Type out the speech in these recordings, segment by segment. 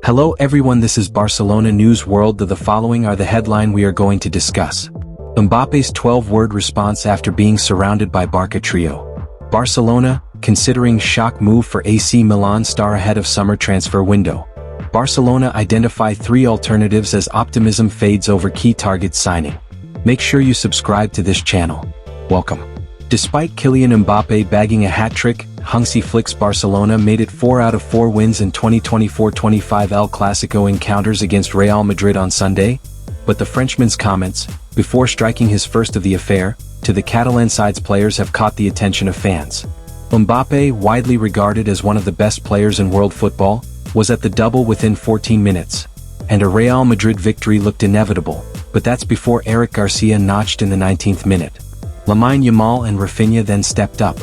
Hello everyone, this is Barcelona News World. The following are the headline we are going to discuss. Mbappe's 12-word response after being surrounded by Barca trio. Barcelona, considering shock move for AC Milan star ahead of summer transfer window. Barcelona identify 3 alternatives as optimism fades over key targets signing. Make sure you subscribe to this channel. Welcome. Despite Kylian Mbappé bagging a hat-trick, Hansi Flick's Barcelona made it 4 out of 4 wins in 2024-25 El Clasico encounters against Real Madrid on Sunday, but the Frenchman's comments, before striking his first of the affair, to the Catalan side's players have caught the attention of fans. Mbappé, widely regarded as one of the best players in world football, was at the double within 14 minutes, and a Real Madrid victory looked inevitable, but that's before Eric Garcia notched in the 19th minute. Lamine Yamal and Rafinha then stepped up.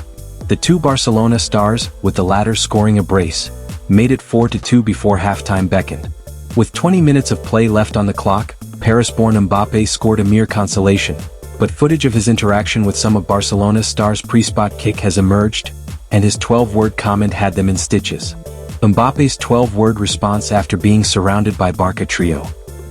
The 2 Barcelona stars, with the latter scoring a brace, made it 4-2 before halftime beckoned. With 20 minutes of play left on the clock, Paris-born Mbappé scored a mere consolation, but footage of his interaction with some of Barcelona's stars' pre-spot kick has emerged, and his 12-word comment had them in stitches. Mbappe's 12-word response after being surrounded by Barca trio.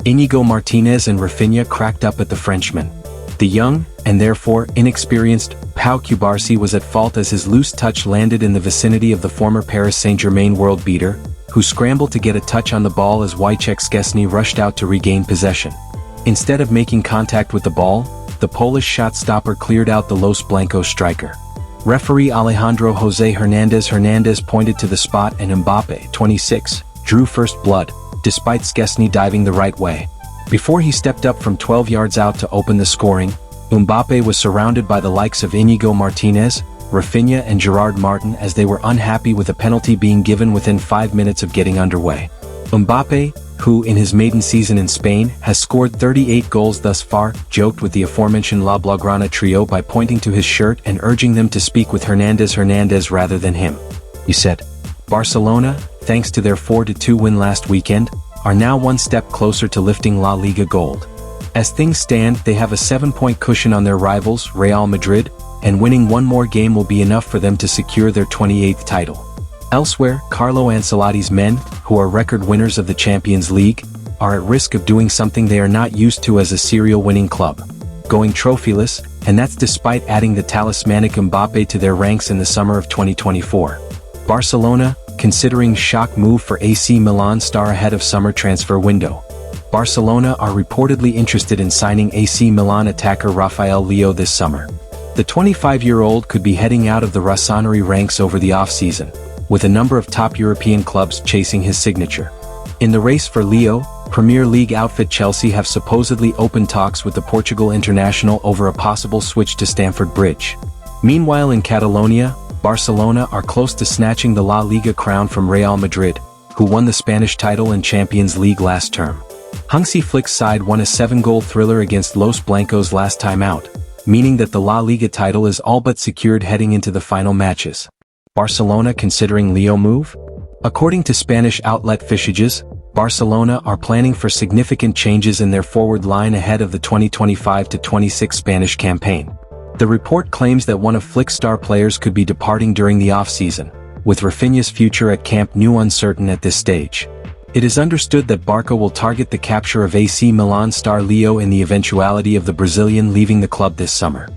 Íñigo Martínez and Rafinha cracked up at the Frenchman. The young, and therefore inexperienced, Pau Cubarsí was at fault as his loose touch landed in the vicinity of the former Paris Saint-Germain world beater, who scrambled to get a touch on the ball as Wojciech Szczesny rushed out to regain possession. Instead of making contact with the ball, the Polish shot stopper cleared out the Los Blancos striker. Referee Alejandro José Hernandez pointed to the spot and Mbappé, 26, drew first blood, despite Szczesny diving the right way. Before he stepped up from 12 yards out to open the scoring, Mbappé was surrounded by the likes of Íñigo Martínez, Rafinha and Gerard Martin as they were unhappy with a penalty being given within 5 minutes of getting underway. Mbappé, who in his maiden season in Spain has scored 38 goals thus far, joked with the aforementioned La Blaugrana trio by pointing to his shirt and urging them to speak with Hernandez rather than him. He said, Barcelona, thanks to their 4-2 win last weekend, are now one step closer to lifting La Liga gold. As things stand, they have a 7-point cushion on their rivals, Real Madrid, and winning one more game will be enough for them to secure their 28th title. Elsewhere, Carlo Ancelotti's men, who are record winners of the Champions League, are at risk of doing something they are not used to as a serial winning club, going trophyless, and that's despite adding the talismanic Mbappé to their ranks in the summer of 2024. Barcelona, considering shock move for AC Milan star ahead of summer transfer window. Barcelona are reportedly interested in signing AC Milan attacker Rafael Leão this summer. The 25-year-old could be heading out of the Rossoneri ranks over the off-season, with a number of top European clubs chasing his signature. In the race for Leão, Premier League outfit Chelsea have supposedly opened talks with the Portugal international over a possible switch to Stamford Bridge. Meanwhile in Catalonia, Barcelona are close to snatching the La Liga crown from Real Madrid, who won the Spanish title and Champions League last term. Hansi Flick's side won a 7-goal thriller against Los Blancos last time out, meaning that the La Liga title is all but secured heading into the final matches. Barcelona considering Leão move? According to Spanish outlet Fichajes, Barcelona are planning for significant changes in their forward line ahead of the 2025-26 Spanish campaign. The report claims that one of Flick's star players could be departing during the off-season, with Rafinha's future at Camp Nou uncertain at this stage. It is understood that Barca will target the capture of AC Milan star Leão in the eventuality of the Brazilian leaving the club this summer.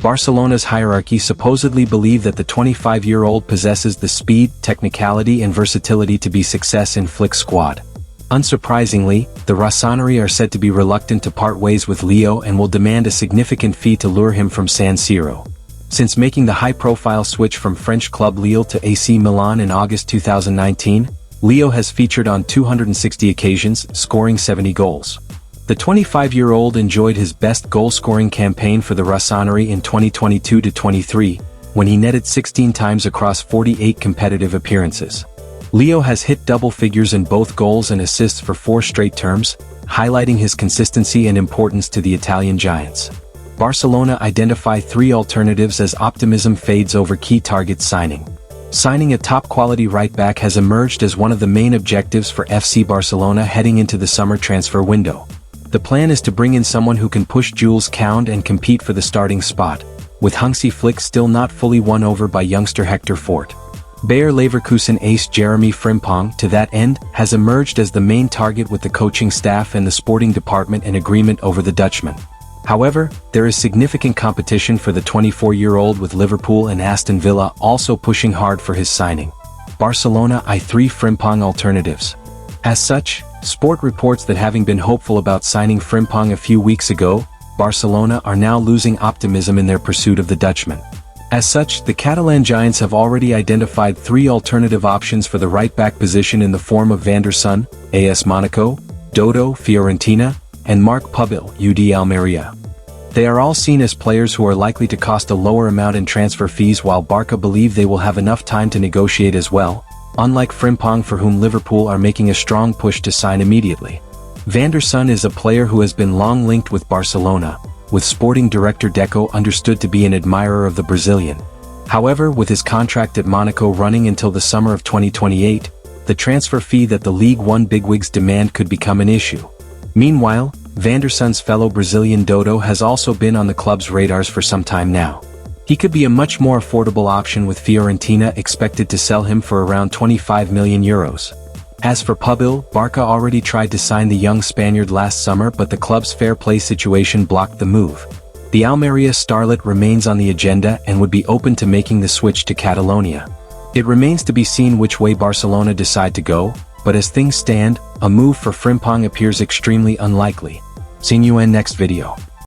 Barcelona's hierarchy supposedly believe that the 25-year-old possesses the speed, technicality and versatility to be success in Flick's squad. Unsurprisingly, the Rossoneri are said to be reluctant to part ways with Leão and will demand a significant fee to lure him from San Siro. Since making the high-profile switch from French club Lille to AC Milan in August 2019, Leão has featured on 260 occasions, scoring 70 goals. The 25-year-old enjoyed his best goal-scoring campaign for the Rossoneri in 2022-23, when he netted 16 times across 48 competitive appearances. Leão has hit double figures in both goals and assists for 4 straight terms, highlighting his consistency and importance to the Italian giants. Barcelona identify 3 alternatives as optimism fades over key targets signing. Signing a top-quality right-back has emerged as one of the main objectives for FC Barcelona heading into the summer transfer window. The plan is to bring in someone who can push Jules Koundé and compete for the starting spot, with Hansi Flick still not fully won over by youngster Hector Fort. Bayer Leverkusen ace Jeremy Frimpong, to that end, has emerged as the main target with the coaching staff and the sporting department in agreement over the Dutchman. However, there is significant competition for the 24-year-old, with Liverpool and Aston Villa also pushing hard for his signing. Barcelona eye 3 Frimpong alternatives. As such, Sport reports that having been hopeful about signing Frimpong a few weeks ago, Barcelona are now losing optimism in their pursuit of the Dutchman. As such, the Catalan Giants have already identified 3 alternative options for the right-back position in the form of Van der Sar, AS Monaco, Dodo, Fiorentina, and Marc Pubil, UD Almeria. They are all seen as players who are likely to cost a lower amount in transfer fees, while Barca believe they will have enough time to negotiate as well, unlike Frimpong, for whom Liverpool are making a strong push to sign immediately. Van der Sar is a player who has been long linked with Barcelona, with sporting director Deco understood to be an admirer of the Brazilian. However, with his contract at Monaco running until the summer of 2028, the transfer fee that the League One bigwigs demand could become an issue. Meanwhile, Van der Sar's fellow Brazilian Dodo has also been on the club's radars for some time now. He could be a much more affordable option, with Fiorentina expected to sell him for around 25 million euros. As for Pubil, Barca already tried to sign the young Spaniard last summer, but the club's fair play situation blocked the move. The Almeria starlet remains on the agenda and would be open to making the switch to Catalonia. It remains to be seen which way Barcelona decide to go, but as things stand, a move for Frimpong appears extremely unlikely. See you in next video.